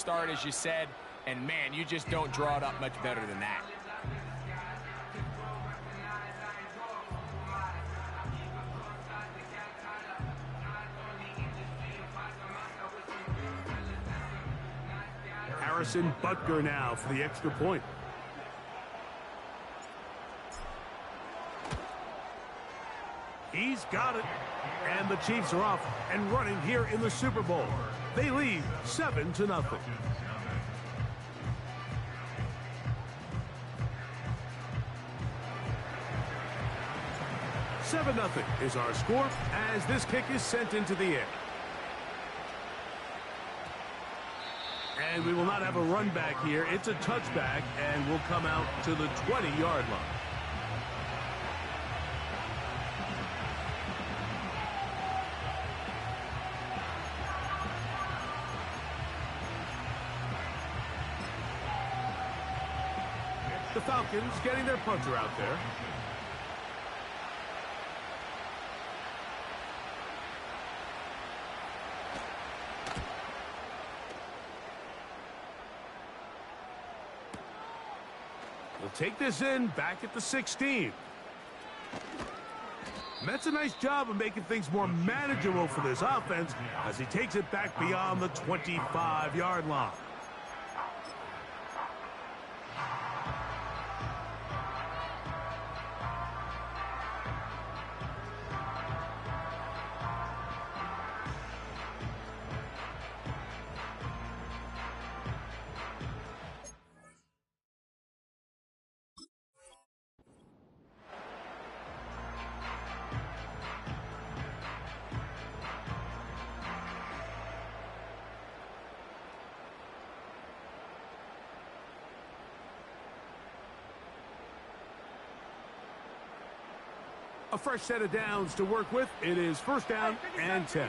start, as you said, and, man, you just don't draw it up much better than that. Harrison Butker now for the extra point. He's got it. And the Chiefs are off and running here in the Super Bowl. They lead 7-0. 7-0 is our score as this kick is sent into the air. And we will not have a run back here. It's a touchback and will come out to the 20-yard line. The Falcons getting their punter out there. He'll take this in back at the 16. That's a nice job of making things more manageable for this offense as he takes it back beyond the 25-yard line. A fresh set of downs to work with. It is first down and 10.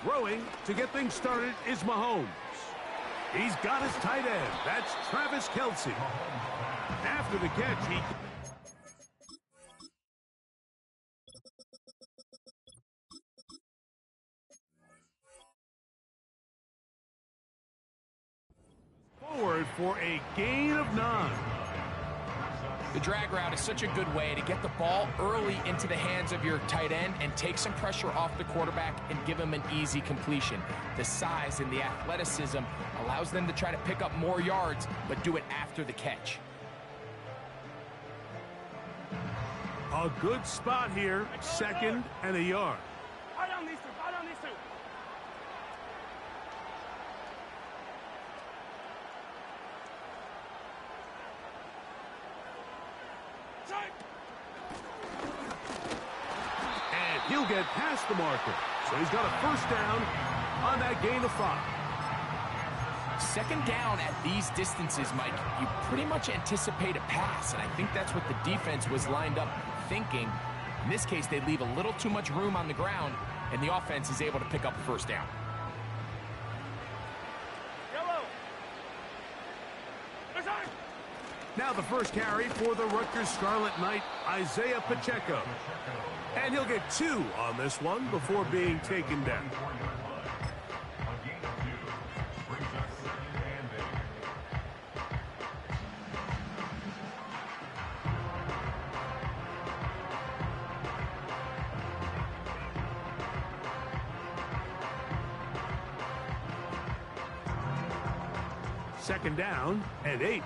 Throwing to get things started is Mahomes. He's got his tight end. That's Travis Kelce. After the catch, he... forward for a gain of 9. The drag route is such a good way to get the ball early into the hands of your tight end and take some pressure off the quarterback and give him an easy completion. The size and the athleticism allows them to try to pick up more yards, but do it after the catch. A good spot here, 2nd and a yard. And he'll get past the marker. So he's got a first down on that gain of 5. 2nd down at these distances, Mike, you pretty much anticipate a pass, and I think that's what the defense was lined up thinking. In this case, they leave a little too much room on the ground, and the offense is able to pick up a first down. Now the first carry for the Rutgers Scarlet Knight, Isaiah Pacheco. And he'll get 2 on this one before being taken down. Second down and 8.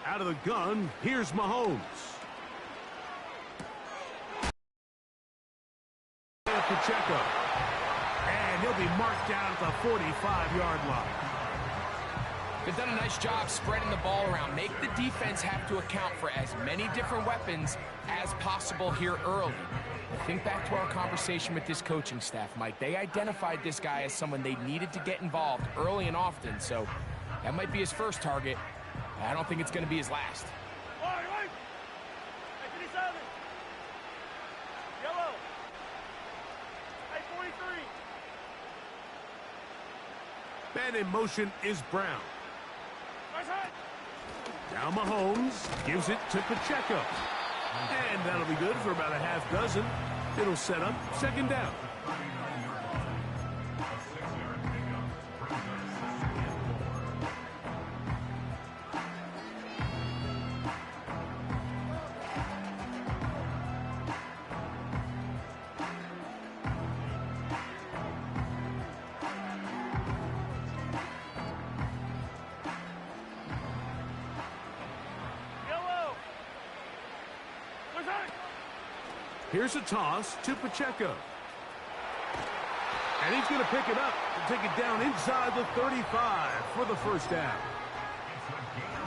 Out of the gun, here's Mahomes. Pacheco. And he'll be marked down at the 45-yard line. They've done a nice job spreading the ball around. Make the defense have to account for as many different weapons as possible here early. Think back to our conversation with this coaching staff, Mike. They identified this guy as someone they needed to get involved early and often, so that might be his first target. I don't think it's going to be his last. Man in motion is Brown. Now Mahomes gives it to Pacheco. And that'll be good for about a half dozen. It'll set up second down. Here's a toss to Pacheco. And he's going to pick it up and take it down inside the 35 for the first down.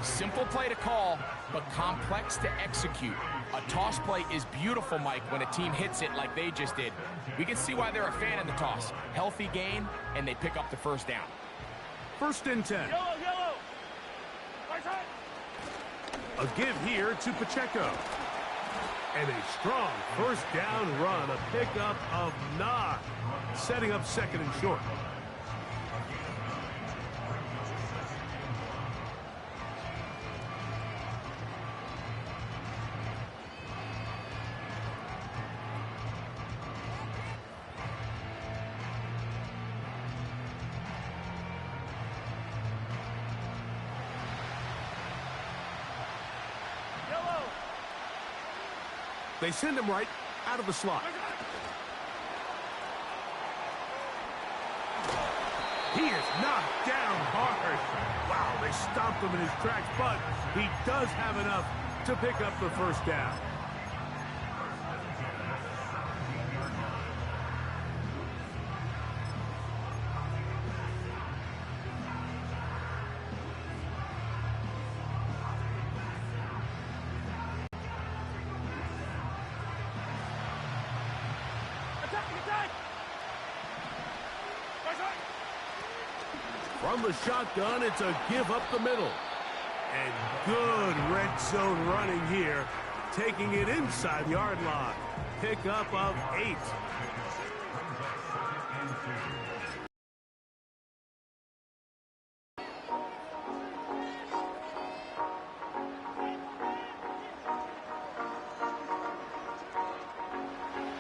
Simple play to call, but complex to execute. A toss play is beautiful, Mike, when a team hits it like they just did. We can see why they're a fan of the toss. Healthy gain, and they pick up the first down. First and 10. Yellow. Right side. A give here to Pacheco. And a strong first down run, a pickup of 9, setting up second and short. They send him right out of the slot. He is knocked down hard. Wow, they stomped him in his tracks, but he does have enough to pick up the first down. From the shotgun, it's a give up the middle. And good red zone running here, taking it inside the yard line. Pickup of 8.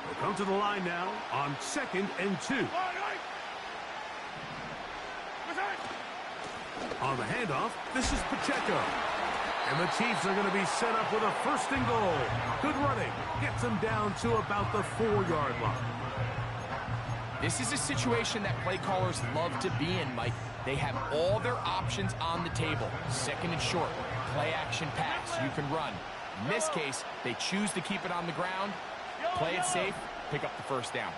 We'll come to the line now on 2nd and 2. On the handoff, this is Pacheco. And the Chiefs are going to be set up with a first and goal. Good running. Gets them down to about the 4-yard line. This is a situation that play callers love to be in, Mike. They have all their options on the table. Second and short, play action pass, you can run. In this case, they choose to keep it on the ground, play it safe, pick up the first down.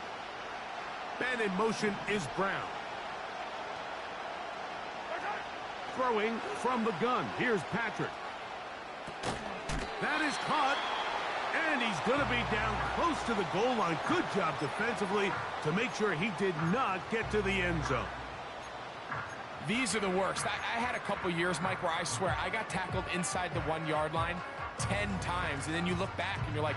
Man in motion is Brown. Throwing from the gun. Here's Patrick. That is caught. And he's going to be down close to the goal line. Good job defensively to make sure he did not get to the end zone. These are the worst. I had a couple years, Mike, where I swear I got tackled inside the 1-yard line 10 times. And then you look back and you're like,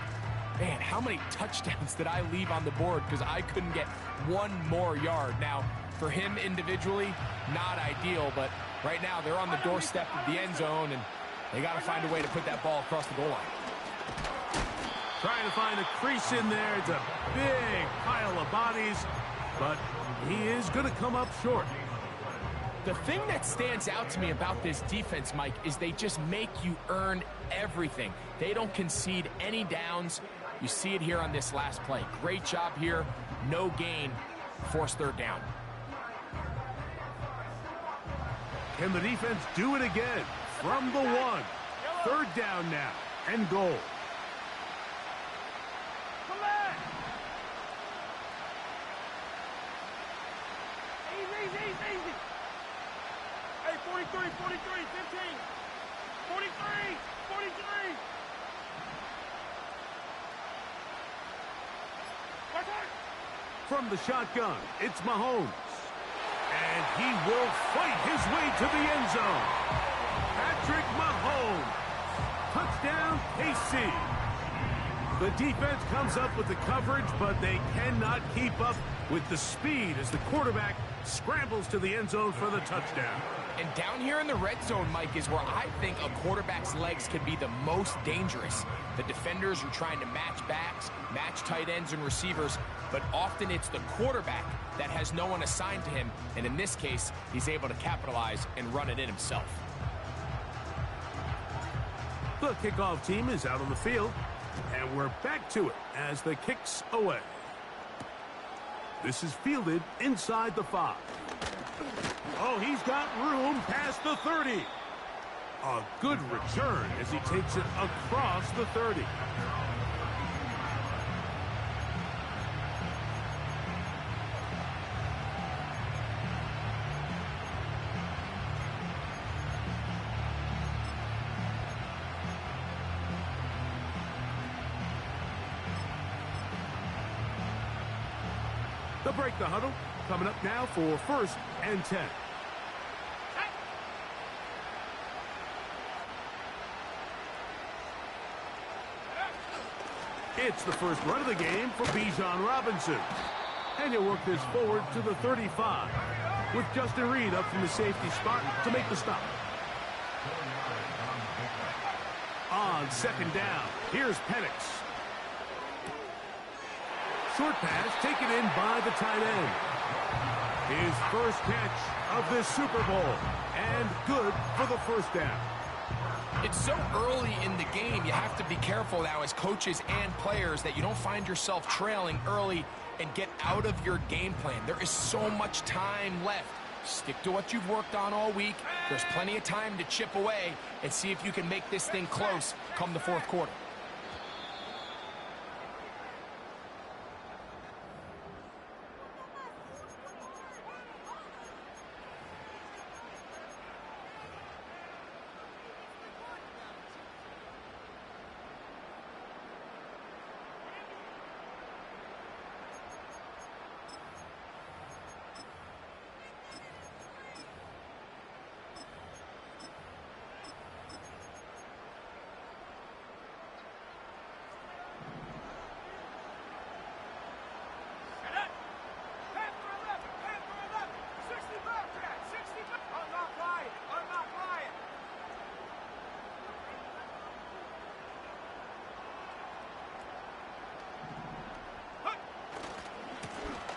man, how many touchdowns did I leave on the board because I couldn't get one more yard? Now, for him individually, not ideal, but right now they're on the doorstep of the end zone, and they got to find a way to put that ball across the goal line. Trying to find a crease in there. It's a big pile of bodies, but he is going to come up short. The thing that stands out to me about this defense, Mike, is they just make you earn everything. They don't concede any downs. You see it here on this last play. Great job here. No gain. Forced third down. Can the defense do it again? From the 1. Third down now. And goal. Easy. Hey, 43, 15, 43. From the shotgun, it's Mahomes. And he will fight his way to the end zone. Patrick Mahomes. Touchdown, KC. The defense comes up with the coverage, but they cannot keep up with the speed as the quarterback scrambles to the end zone for the touchdown. And down here in the red zone, Mike, is where I think a quarterback's legs can be the most dangerous. The defenders are trying to match backs, match tight ends and receivers, but often it's the quarterback that has no one assigned to him, and in this case, he's able to capitalize and run it in himself. The kickoff team is out on the field, and we're back to it as the kick's away. This is fielded inside the 5. Oh, he's got room past the 30. A good return as he takes it across the 30. They'll break the huddle. Coming up now for 1st and 10. It's the first run of the game for Bijan Robinson. And he'll work this forward to the 35 with Justin Reed up from the safety spot to make the stop. On 2nd down, here's Penix. Short pass taken in by the tight end. His first catch of this Super Bowl, and good for the 1st down. It's so early in the game, you have to be careful now as coaches and players that you don't find yourself trailing early and get out of your game plan. There is so much time left. Stick to what you've worked on all week. There's plenty of time to chip away and see if you can make this thing close come the 4th quarter.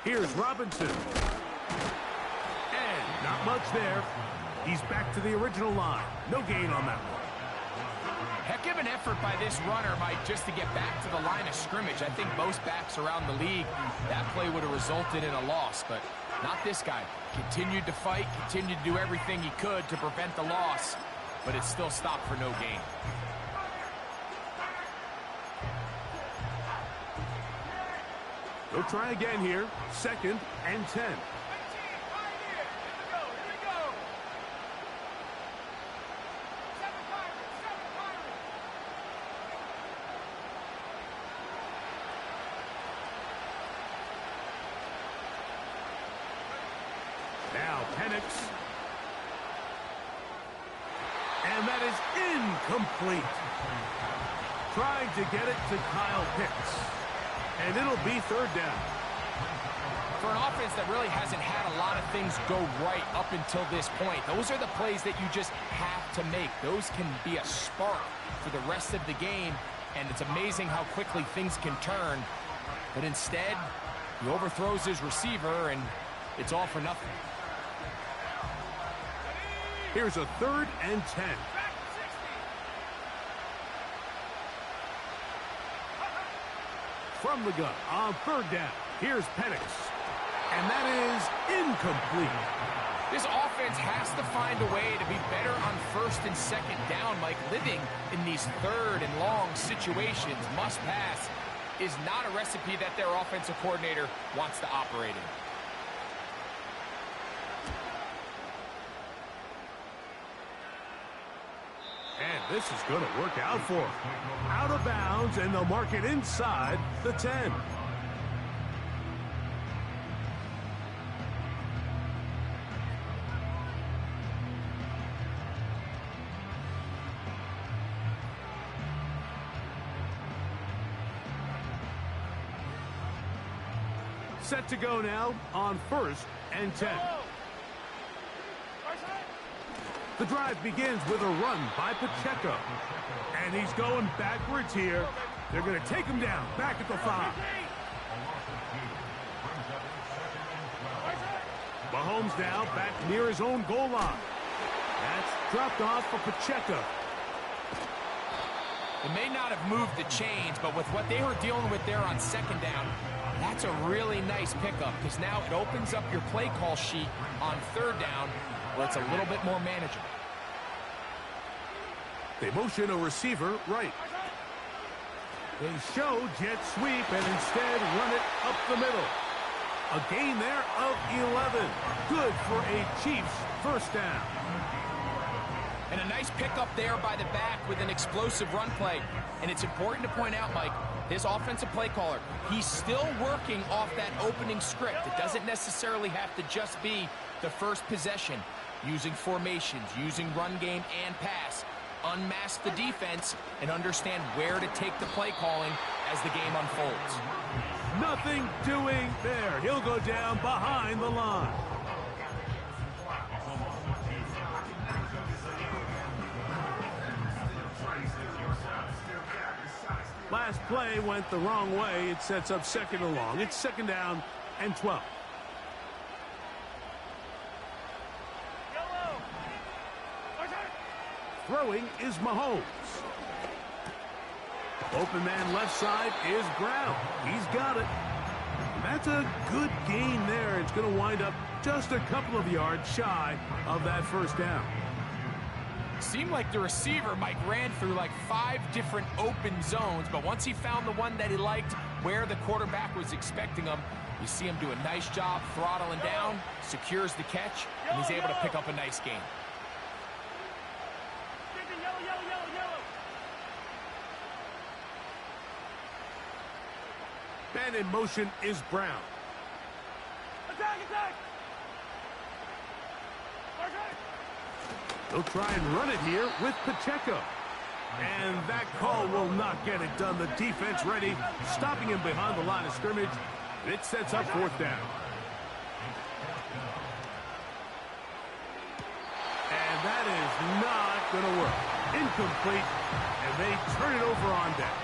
Here's Robinson. And not much there. He's back to the original line. No gain on that one. Heck of an effort by this runner, Mike, just to get back to the line of scrimmage. I think most backs around the league, that play would have resulted in a loss, but not this guy. Continued to fight, continued to do everything he could to prevent the loss, but it still stopped for no gain. They'll try again here. 2nd and 10. Now Penix. And that is incomplete. Trying to get it to Kyle Pitts. And it'll be 3rd down. For an offense that really hasn't had a lot of things go right up until this point, those are the plays that you just have to make. Those can be a spark for the rest of the game, and it's amazing how quickly things can turn. But instead, he overthrows his receiver, and it's all for nothing. Here's a 3rd and 10. From the gun on 3rd down. Here's Penix. And that is incomplete. This offense has to find a way to be better on 1st and 2nd down. Like living in these 3rd and long situations, must pass, is not a recipe that their offensive coordinator wants to operate in. And this is going to work out for him. Out of bounds, and they'll mark it inside the 10. Set to go now on 1st and 10. The drive begins with a run by Pacheco. And he's going backwards here. They're going to take him down back at the 5. Mahomes now back near his own goal line. That's dropped off for Pacheco. It may not have moved the chains, but with what they were dealing with there on 2nd down, that's a really nice pickup because now it opens up your play call sheet on 3rd down where it's a little bit more manageable. They motion a receiver right. They show jet sweep and instead run it up the middle. A gain there of 11. Good for a Chiefs 1st down. And a nice pickup there by the back with an explosive run play. And it's important to point out, Mike, his offensive play caller, he's still working off that opening script. It doesn't necessarily have to just be the first possession. Using formations, using run game and pass. Unmask the defense and understand where to take the play calling as the game unfolds. Nothing doing there. He'll go down behind the line. Last play went the wrong way. It sets up 2nd and long. It's 2nd down and 12. Throwing is Mahomes. Open man left side is Brown. He's got it. That's a good gain there. It's going to wind up just a couple of yards shy of that 1st down. Seemed like the receiver, Mike, ran through like 5 different open zones, but once he found the one that he liked where the quarterback was expecting him, you see him do a nice job throttling down, secures the catch, and he's able to pick up a nice gain. Man in motion is Brown. Attack, attack! They'll try and run it here with Pacheco. And that call will not get it done. The defense ready, stopping him behind the line of scrimmage. It sets up 4th down. And that is not going to work. Incomplete, and they turn it over on down.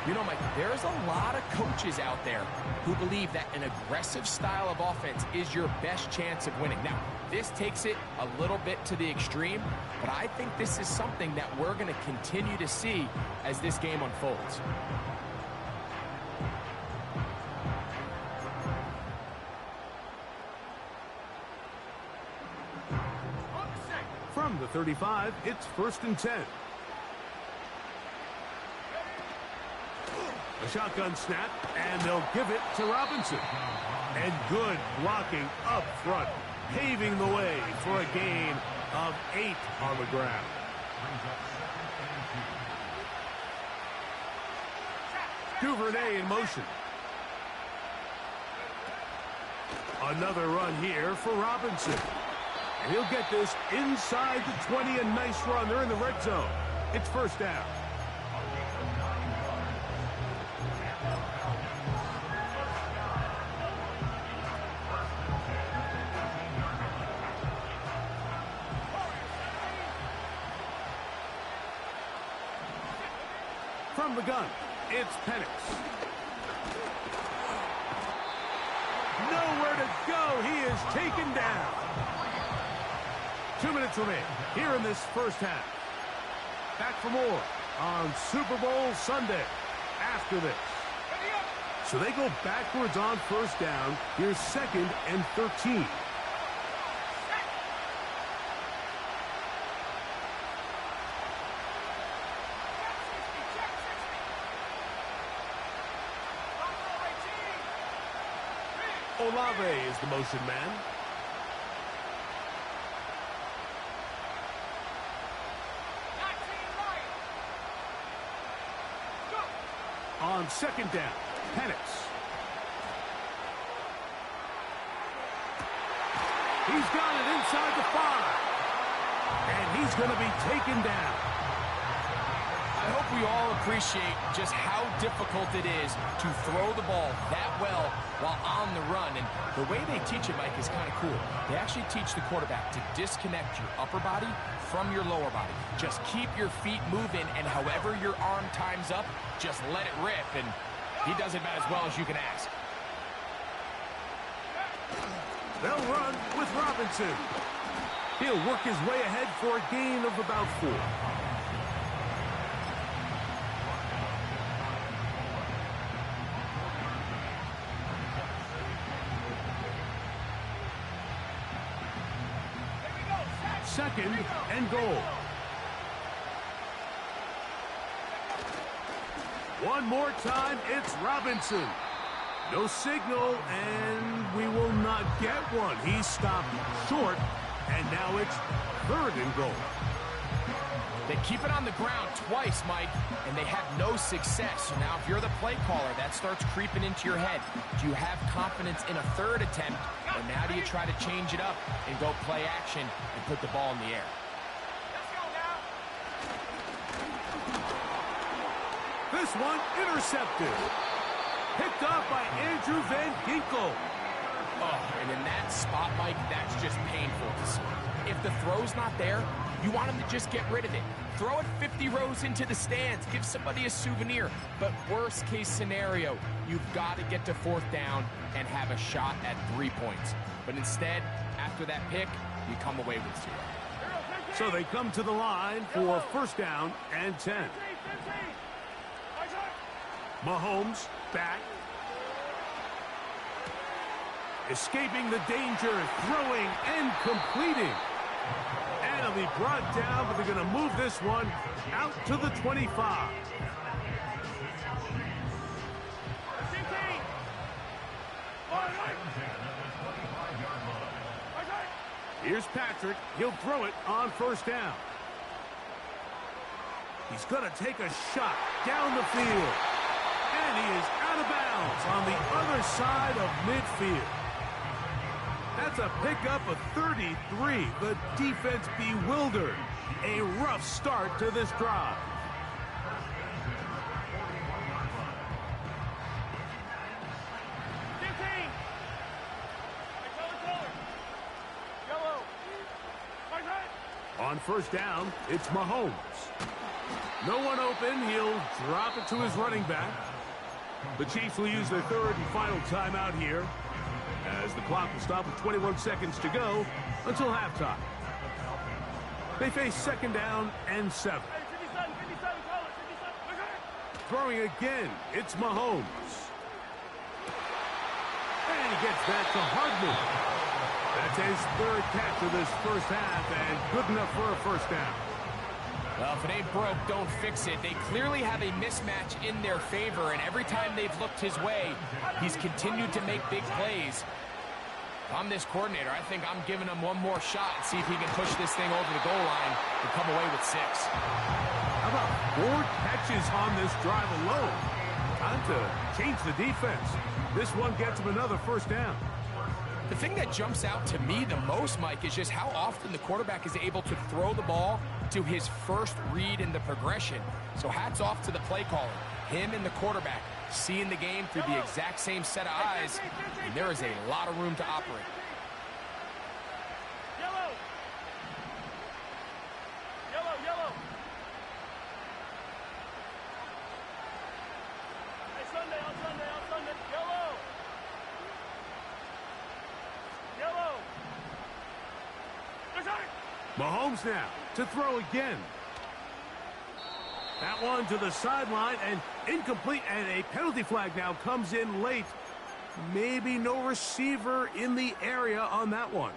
You know, Mike, there's a lot of coaches out there who believe that an aggressive style of offense is your best chance of winning. Now, this takes it a little bit to the extreme, but I think this is something that we're going to continue to see as this game unfolds. From the 35, it's 1st and 10. A shotgun snap, and they'll give it to Robinson. And good blocking up front, paving the way for a gain of 8 on the ground. Duvernay in motion. Another run here for Robinson. And he'll get this inside the 20, a nice run. They're in the red zone. It's 1st down. From the gun, it's Penix. Nowhere to go. He is taken down. 2 minutes remain here in this 1st half. Back for more on Super Bowl Sunday after this. So they go backwards on 1st down. Here's 2nd and 13. Olave is the motion man. On 2nd down, Penix. He's got it inside the 5. And he's going to be taken down. I hope we all appreciate just how difficult it is to throw the ball that well while on the run. And the way they teach it, Mike, is kind of cool. They actually teach the quarterback to disconnect your upper body from your lower body. Just keep your feet moving, and however your arm times up, just let it rip. And he does it about as well as you can ask. They'll run with Robinson. He'll work his way ahead for a gain of about 4. Second and goal. One more time, it's Robinson. No signal, and we will not get one. He's stopped short, and now it's third and goal. They keep it on the ground twice, Mike, and they have no success. So now if you're the play caller, that starts creeping into your head. Do you have confidence in a third attempt, or now do you try to change it up and go play action and put the ball in the air? This one intercepted. Picked up by Andrew Van Ginkel. Oh, and in that spot, Mike, that's just painful to see. If the throw's not there, you want him to just get rid of it. Throw it 50 rows into the stands. Give somebody a souvenir. But worst case scenario, you've got to get to 4th down and have a shot at 3 points. But instead, after that pick, you come away with 0. So they come to the line for 1st down and 10. Mahomes back. Escaping the danger, throwing and completing. And it'll be brought down, but they're going to move this one out to the 25. Here's Patrick. He'll throw it on 1st down. He's going to take a shot down the field. And he is out of bounds on the other side of midfield. That's a pickup of 33. The defense bewildered. A rough start to this drive. On 1st down, it's Mahomes. No one open. He'll drop it to his running back. The Chiefs will use their 3rd and final timeout here, as the clock will stop with 21 seconds to go until halftime. They face 2nd down and 7. Throwing again, it's Mahomes. And he gets that to Hardman. That's his 3rd catch of this 1st half, and good enough for a 1st down. Well, if it ain't broke, don't fix it. They clearly have a mismatch in their favor, and every time they've looked his way, he's continued to make big plays. If I'm this coordinator, I think I'm giving him one more shot and see if he can push this thing over the goal line and come away with 6. How about 4 catches on this drive alone? Time to change the defense. This one gets him another 1st down. The thing that jumps out to me the most, Mike, is just how often the quarterback is able to throw the ball to his first read in the progression. So hats off to the play caller. Him and the quarterback seeing the game through the exact same set of eyes, and there is a lot of room to operate. Yellow. Yellow, yellow. Hey, Sunday, on Sunday, on Sunday. Yellow. Yellow. Mahomes now to throw again. That one to the sideline and incomplete, and a penalty flag now comes in late. Maybe no receiver in the area on that one.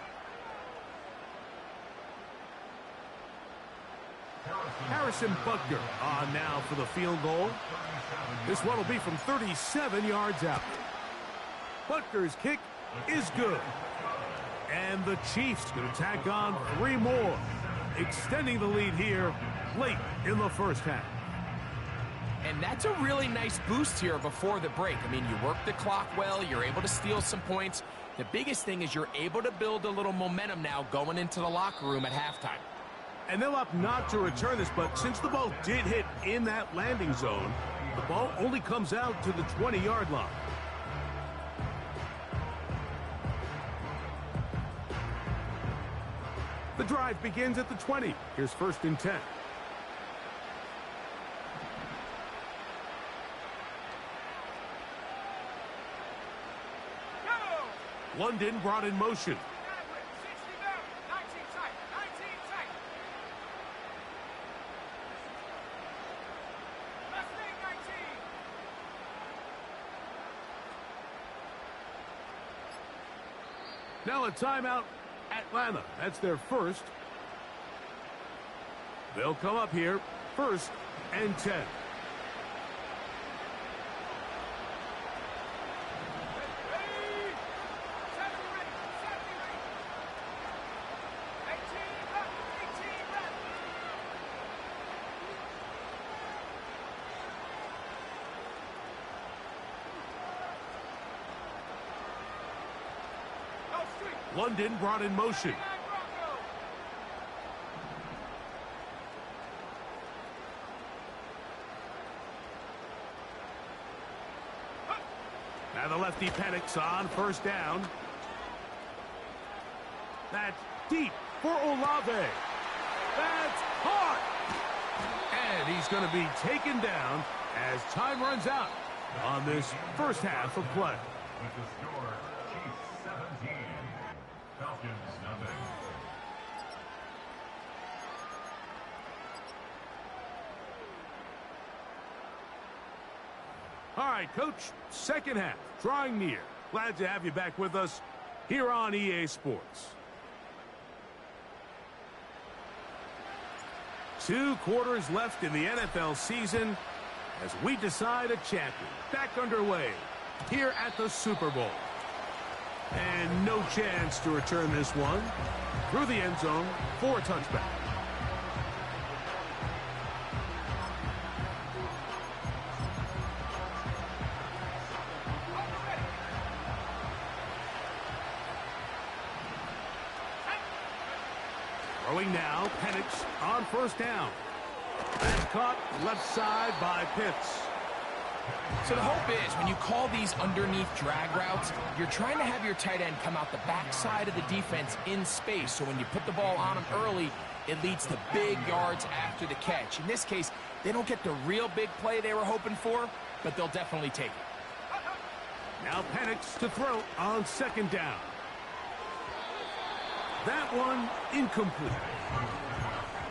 Harrison Buckner on now for the field goal. This one will be from 37 yards out. Buckner's kick is good. And the Chiefs going to tack on 3 more, extending the lead here late in the 1st half. And that's a really nice boost here before the break. I mean, you work the clock well, you're able to steal some points. The biggest thing is you're able to build a little momentum now going into the locker room at halftime. And they'll opt not to return this, but since the ball did hit in that landing zone, the ball only comes out to the 20-yard line. The drive begins at the 20. Here's 1st and 10. London brought in motion. Now a timeout, Atlanta. That's their first. They'll come up here, 1st and 10. London brought in motion. Now the lefty panics on 1st down. That's deep for Olave. That's hard. And he's going to be taken down as time runs out on this first half of play. With the score, Chiefs 17, Falcons nothing. All right, Coach, second half, drawing near. Glad to have you back with us here on EA Sports. 2 quarters left in the NFL season as we decide a champion. Back underway here at the Super Bowl. And no chance to return this one through the end zone for a touchback. Throwing now, Penix on 1st down. And caught left side by Pitts. So the hope is when you call these underneath drag routes, you're trying to have your tight end come out the backside of the defense in space. So when you put the ball on him early, it leads to big yards after the catch. In this case, they don't get the real big play they were hoping for, but they'll definitely take it. Now Penix to throw on 2nd down. That one incomplete.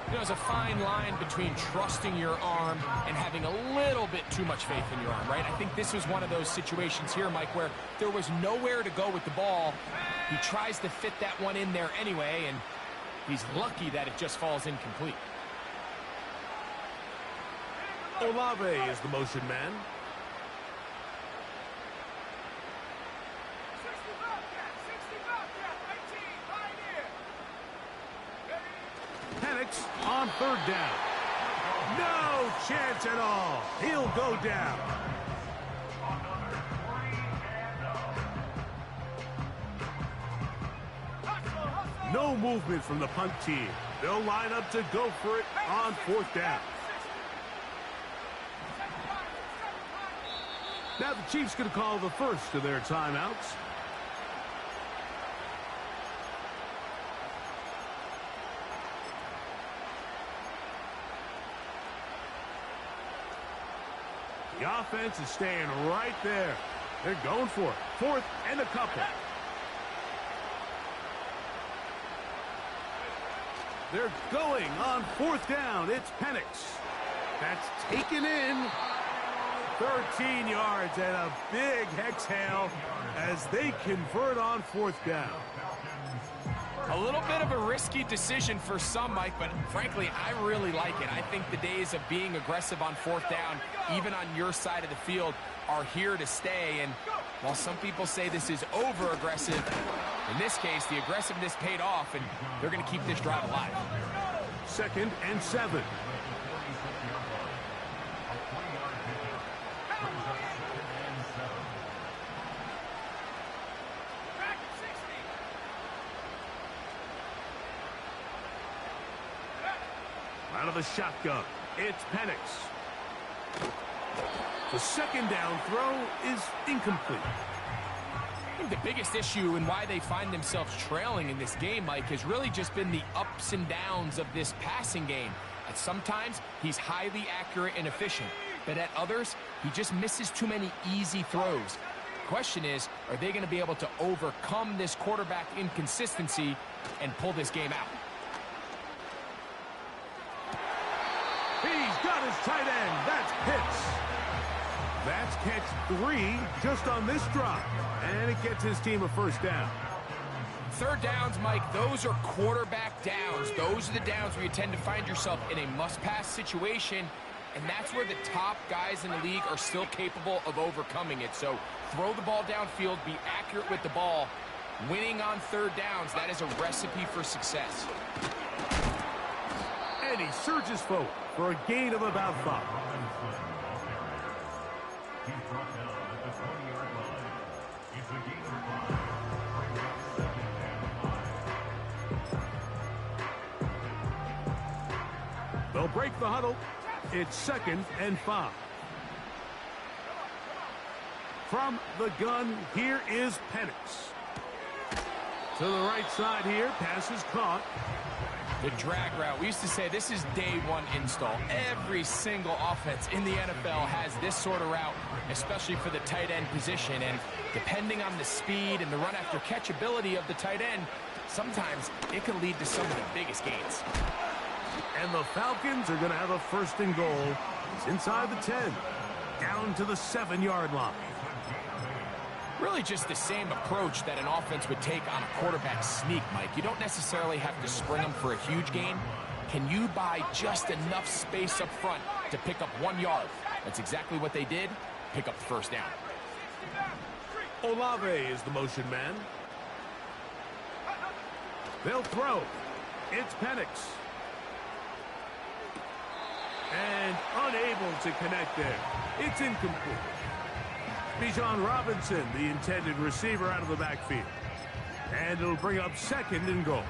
You know, there's a fine line between trusting your arm and having a little bit too much faith in your arm, right? I think this was one of those situations here, Mike, where there was nowhere to go with the ball. He tries to fit that one in there anyway, and he's lucky that it just falls incomplete. Olave is the motion man. Penix on 3rd down. No chance at all. He'll go down. No movement from the punt team. They'll line up to go for it on 4th down. Now the Chiefs going to call the first of their timeouts. The offense is staying right there. They're going for it. 4th and a couple. They're going on 4th down. It's Penix. That's taken in. 13 yards and a big exhale as they convert on 4th down. A little bit of a risky decision for some, Mike, but frankly, I really like it. I think the days of being aggressive on 4th down, even on your side of the field, are here to stay. And while some people say this is over-aggressive, in this case, the aggressiveness paid off, and they're going to keep this drive alive. 2nd and 7. of the shotgun. It's Penix. The second down throw is incomplete. I think the biggest issue and why they find themselves trailing in this game, Mike, has really just been the ups and downs of this passing game. And sometimes he's highly accurate and efficient, but at others, he just misses too many easy throws. The question is, are they going to be able to overcome this quarterback inconsistency and pull this game out? He's got his tight end. That's Pitts. That's catch 3 just on this drive. And it gets his team a first down. Third downs, Mike, those are quarterback downs. Those are the downs where you tend to find yourself in a must-pass situation, and that's where the top guys in the league are still capable of overcoming it. So throw the ball downfield, be accurate with the ball. Winning on third downs, that is a recipe for success. And he surges forward for a gain of about 5. He's brought down at the 20-yard line. It's a gain of 5. Bring up 2nd and 5. They'll break the huddle. It's 2nd and 5. From the gun, here is Penix. To the right side here, pass is caught. The drag route. We used to say this is day one install. Every single offense in the NFL has this sort of route, especially for the tight end position. And depending on the speed and the run after catch ability of the tight end, sometimes it can lead to some of the biggest gains. And the Falcons are going to have a 1st and goal. It's inside the 10, down to the 7-yard line. Really just the same approach that an offense would take on a quarterback sneak, Mike. You don't necessarily have to spring them for a huge gain. Can you buy just enough space up front to pick up 1 yard? That's exactly what they did. Pick up the first down. Olave is the motion man. They'll throw. It's Penix. And unable to connect there. It's incomplete. Bijan Robinson, the intended receiver, out of the backfield. And it'll bring up 2nd and goal.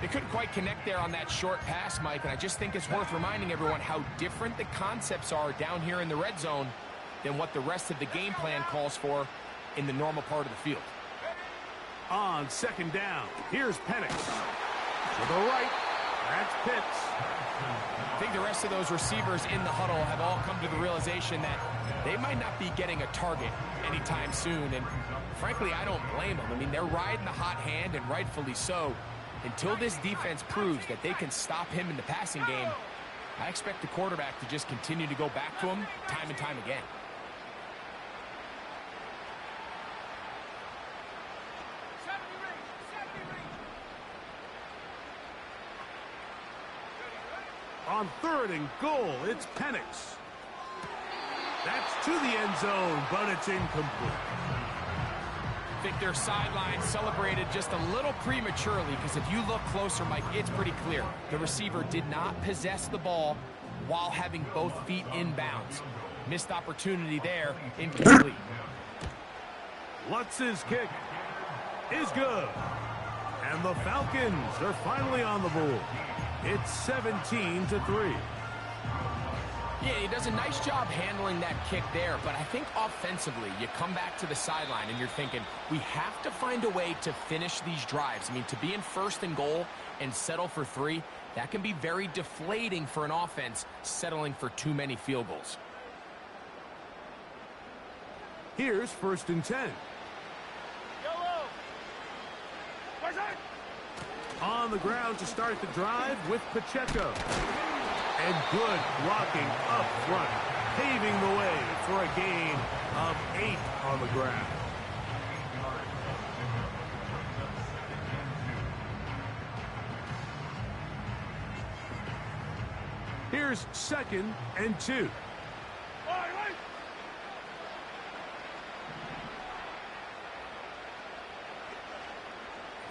They couldn't quite connect there on that short pass, Mike, and I just think it's worth reminding everyone how different the concepts are down here in the red zone than what the rest of the game plan calls for in the normal part of the field. On 2nd down, here's Penix. To the right, that's Pitts. I think the rest of those receivers in the huddle have all come to the realization that they might not be getting a target anytime soon. And frankly, I don't blame them. I mean, they're riding the hot hand, and rightfully so. Until this defense proves that they can stop him in the passing game, I expect the quarterback to just continue to go back to him time and time again. On 3rd and goal, it's Penix. That's to the end zone, but it's incomplete. I think their sideline celebrated just a little prematurely, because if you look closer, Mike, it's pretty clear. The receiver did not possess the ball while having both feet inbounds. Missed opportunity there, incomplete. Lutz's kick is good. And the Falcons are finally on the board. It's 17-3. Yeah, he does a nice job handling that kick there, but I think offensively, you come back to the sideline and you're thinking, we have to find a way to finish these drives. I mean, to be in 1st and goal and settle for 3, that can be very deflating for an offense settling for too many field goals. Here's 1st and 10. Yellow. On the ground to start the drive with Pacheco. And good blocking up front, paving the way for a gain of 8 on the ground. Here's 2nd and 2.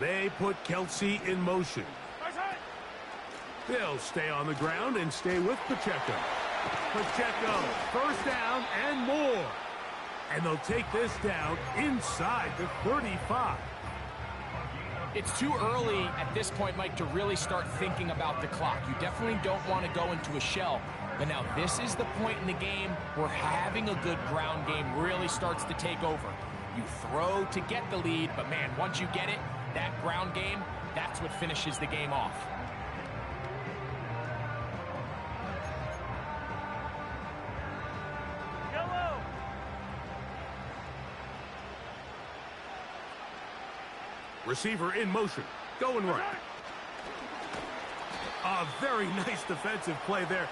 They put Kelsey in motion. They'll stay on the ground and stay with Pacheco. Pacheco, 1st down and more. And they'll take this down inside the 35. It's too early at this point, Mike, to really start thinking about the clock. You definitely don't want to go into a shell. But now this is the point in the game where having a good ground game really starts to take over. You throw to get the lead, but man, once you get it, that ground game, that's what finishes the game off. Yellow. Receiver in motion. Going right. A very nice defensive play there.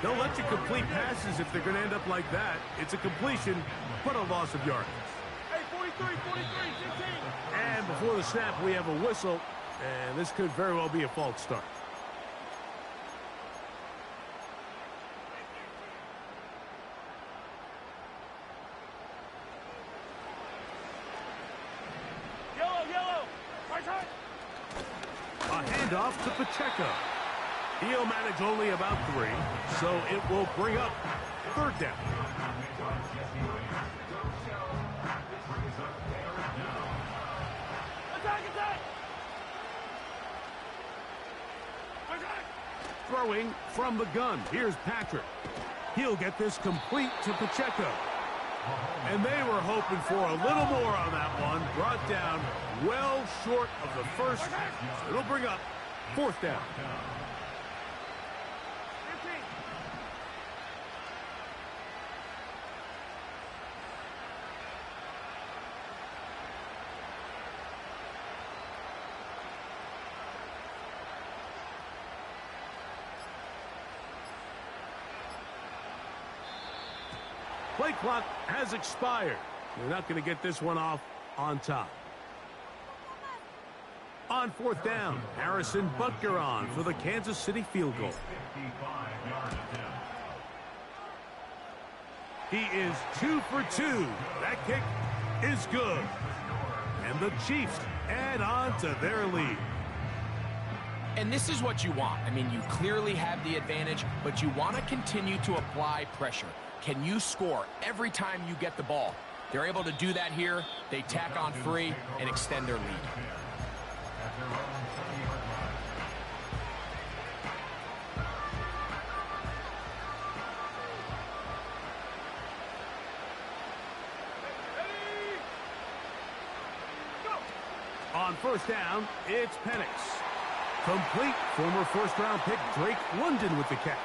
They'll let you complete passes if they're going to end up like that. It's a completion, but a loss of yards. Hey, 43, 15. And before the snap, we have a whistle, and this could very well be a false start. Yellow. Right. A handoff to Pacheco. He'll manage only about 3, so it will bring up 3rd down. Attack. Throwing from the gun. Here's Patrick. He'll get this complete to Pacheco. And they were hoping for a little more on that one. Brought down well short of the first. So it'll bring up 4th down. 15. Play clock has expired. They're not going to get this one off on top. On 4th down, Harrison Butker on for the Kansas City field goal. 55 yard attempt. He is 2 for 2. That kick is good. And the Chiefs add on to their lead. And this is what you want. I mean, you clearly have the advantage, but you want to continue to apply pressure. Can you score every time you get the ball? They're able to do that here. They tack on 3 and extend their lead. At their own 20-yard line. On 1st down, it's Penix. Complete. Former 1st-round pick Drake London with the catch.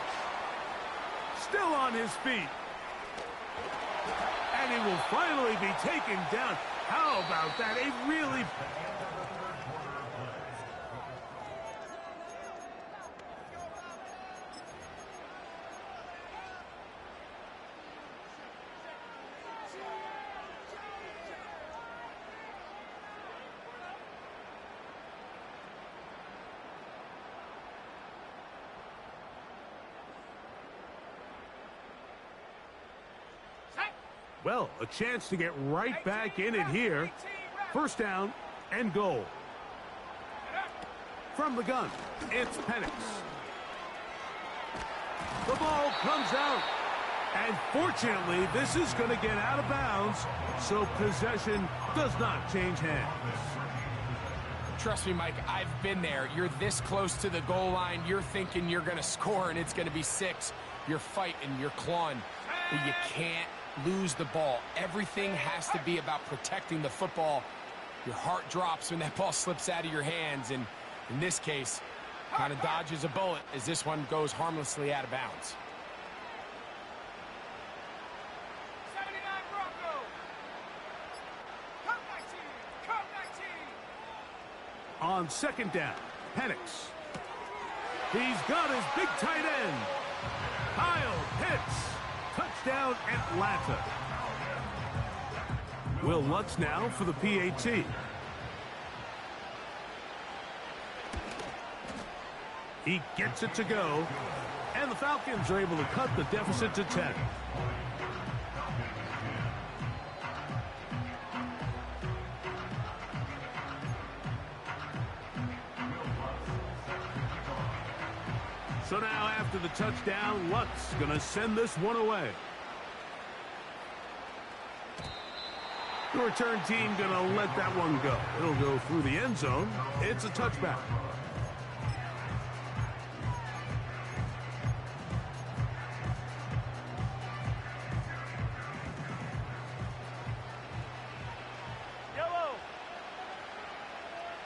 Still on his feet. And he will finally be taken down. How about that? A really... Well, a chance to get right back in it here. 1st down and goal. From the gun, it's Penix. The ball comes out. And fortunately, this is going to get out of bounds, so possession does not change hands. Trust me, Mike, I've been there. You're this close to the goal line. You're thinking you're going to score, and it's going to be 6. You're fighting, you're clawing, but you can't lose the ball. Everything has to be about protecting the football. Your heart drops when that ball slips out of your hands, and in this case, kind of dodges a bullet as this one goes harmlessly out of bounds. 79 Bronco. Come 19. On 2nd down, Penix. He's got his big tight end. Kyle Pitts. Touchdown, Atlanta. Will Lutz now for the PAT. He gets it to go, and the Falcons are able to cut the deficit to 10. So now after the touchdown, Lutz going to send this one away. The return team going to let that one go. It'll go through the end zone. It's a touchback. Yellow.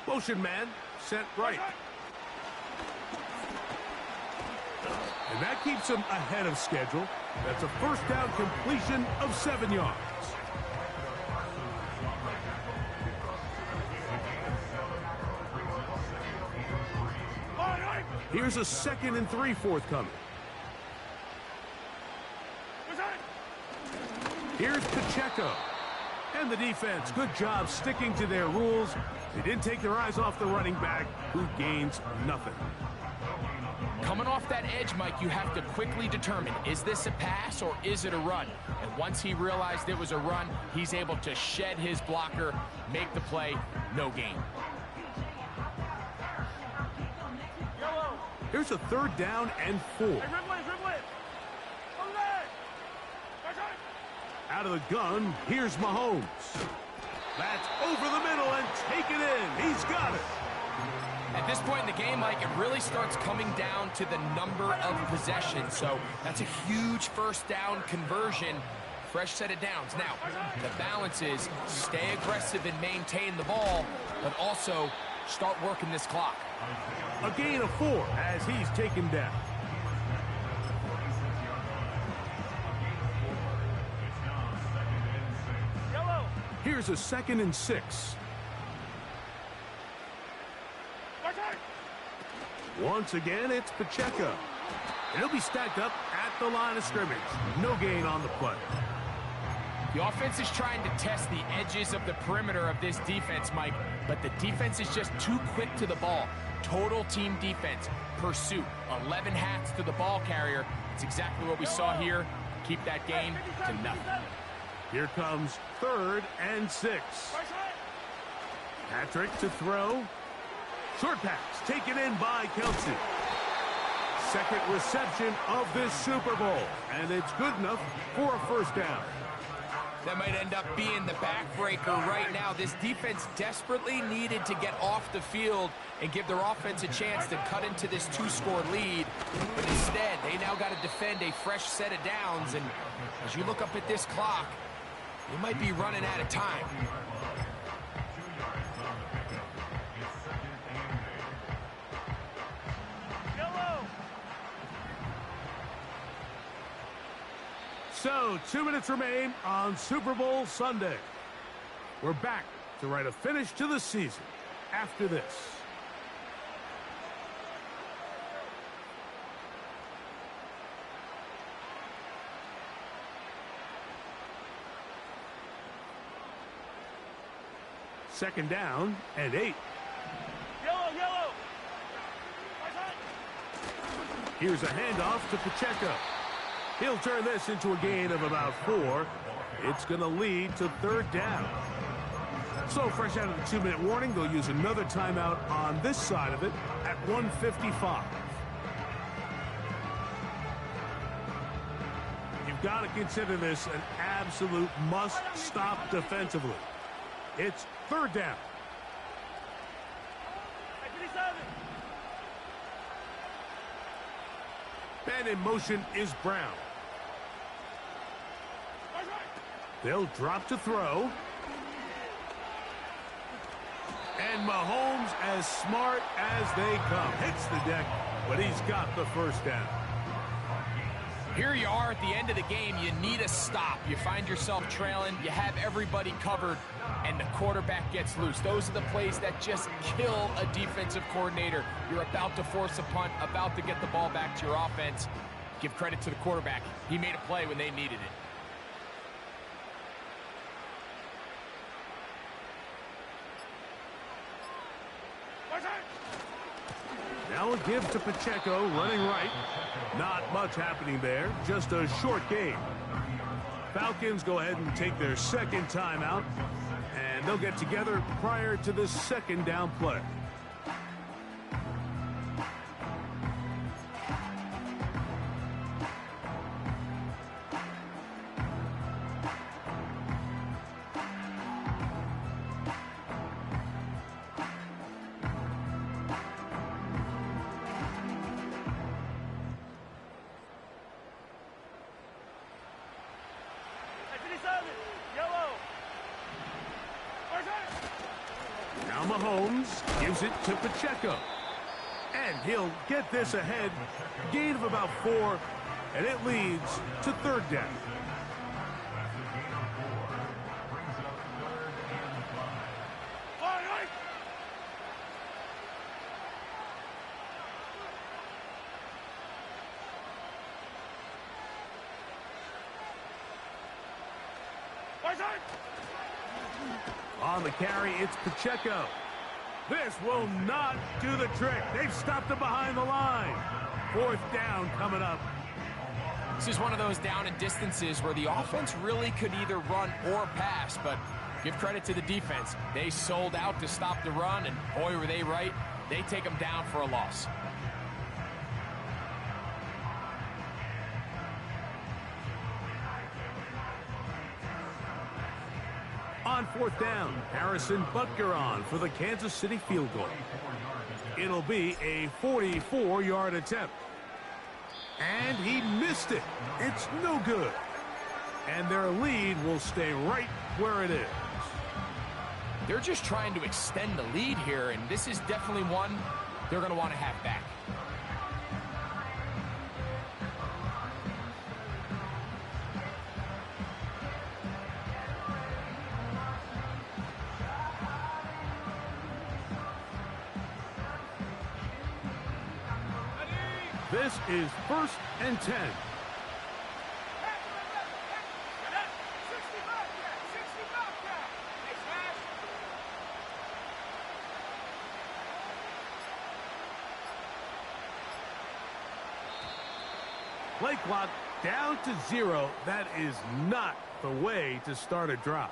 Motion man sent right. And that keeps him ahead of schedule. That's a first down completion of 7 yards. Here's a 2nd and 3 forthcoming. Here's Pacheco. And the defense, good job sticking to their rules. They didn't take their eyes off the running back, who gains nothing. Coming off that edge, Mike, you have to quickly determine, is this a pass or is it a run? And once he realized it was a run, he's able to shed his blocker, make the play, no gain. Here's a 3rd down and 4. Out of the gun, here's Mahomes. That's over the middle and taken in. He's got it. At this point in the game, Mike, it really starts coming down to the number of possessions. So that's a huge first down conversion. Fresh set of downs. Now, the balance is stay aggressive and maintain the ball, but also start working this clock. A gain of 4 as he's taken down. Yellow. Here's a 2nd and 6. Once again, it's Pacheco. And he'll be stacked up at the line of scrimmage. No gain on the play. The offense is trying to test the edges of the perimeter of this defense, Mike, but the defense is just too quick to the ball. Total team defense, pursuit, 11 hats to the ball carrier. It's exactly what we saw here. Keep that gain to nothing. Here comes 3rd and 6. Patrick to throw. Short pass taken in by Kelsey. 2nd reception of this Super Bowl, and it's good enough for a first down. That might end up being the backbreaker right now. This defense desperately needed to get off the field and give their offense a chance to cut into this 2-score lead. But instead, they now got to defend a fresh set of downs. And as you look up at this clock, you might be running out of time. So, 2 minutes remain on Super Bowl Sunday. We're back to write a finish to the season after this. Second down and 8. Yellow. Here's a handoff to Pacheco. He'll turn this into a gain of about 4. It's going to lead to 3rd down. So fresh out of the 2-minute warning, they'll use another timeout on this side of it at 1:55. You've got to consider this an absolute must-stop defensively. It's 3rd down. And in motion is Brown. They'll drop to throw. And Mahomes, as smart as they come, hits the deck, but he's got the first down. Here you are at the end of the game. You need a stop. You find yourself trailing. You have everybody covered, and the quarterback gets loose. Those are the plays that just kill a defensive coordinator. You're about to force a punt, about to get the ball back to your offense. Give credit to the quarterback. He made a play when they needed it. Now a give to Pacheco, running right. Not much happening there, just a short game. Falcons go ahead and take their 2nd timeout, and they'll get together prior to the 2nd down play. Mahomes gives it to Pacheco. And he'll get this ahead. Gain of about 4. And it leads to third down. On the carry, it's Pacheco. This will not do the trick. They've stopped him behind the line. Fourth down coming up. This is one of those down and distances where the offense really could either run or pass, but give credit to the defense. They sold out to stop the run, and boy, were they right. They take them down for a loss. On fourth down, Harrison Butker on for the Kansas City field goal. It'll be a 44-yard attempt. And he missed it. It's no good. And their lead will stay right where it is. They're just trying to extend the lead here, and this is definitely one they're going to want to have back. This is 1st and 10. Play clock down to 0. That is not the way to start a drive.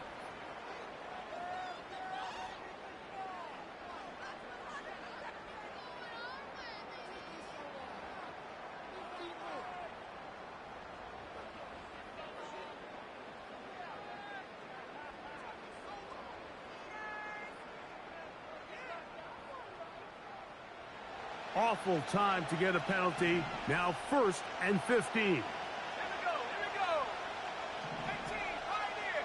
Awful time to get a penalty. Now 1st and 15. Here we go. 18, Pioneer.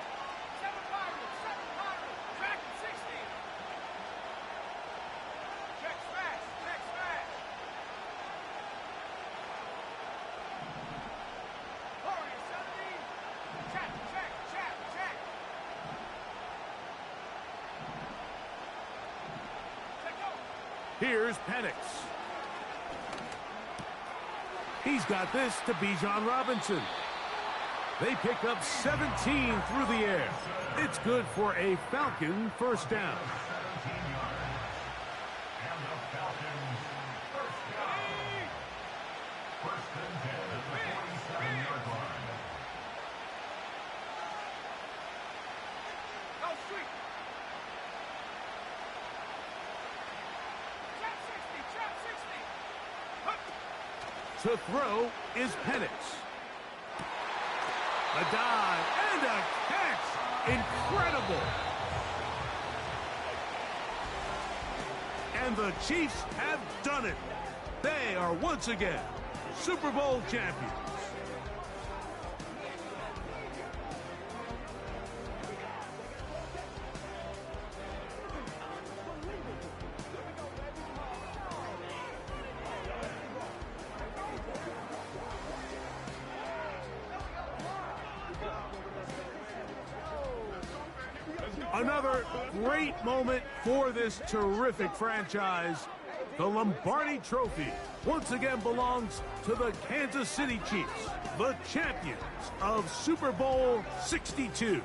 7 Pirates, 7 Pirates. Track 60. Check smash, check smash. Hurry, 70. Check. Check go. Here's Penix. He's got this to Bijan Robinson. They pick up 17 through the air. It's good for a Falcon first down. And the Falcons first down. First and 10 at the 47-yard line. Go street. Trap 60. To throw is Penix. A dive and a catch. Incredible. And the Chiefs have done it. They are once again Super Bowl champions. Another great moment for this terrific franchise. The Lombardi Trophy once again belongs to the Kansas City Chiefs, the champions of Super Bowl 62.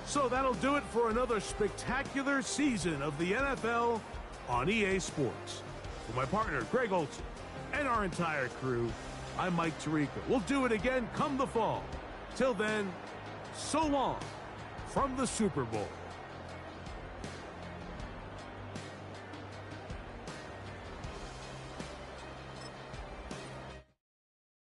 So that'll do it for another spectacular season of the NFL on EA Sports. For my partner, Greg Olson, and our entire crew, I'm Mike Tirico. We'll do it again come the fall. Till then, so long from the Super Bowl.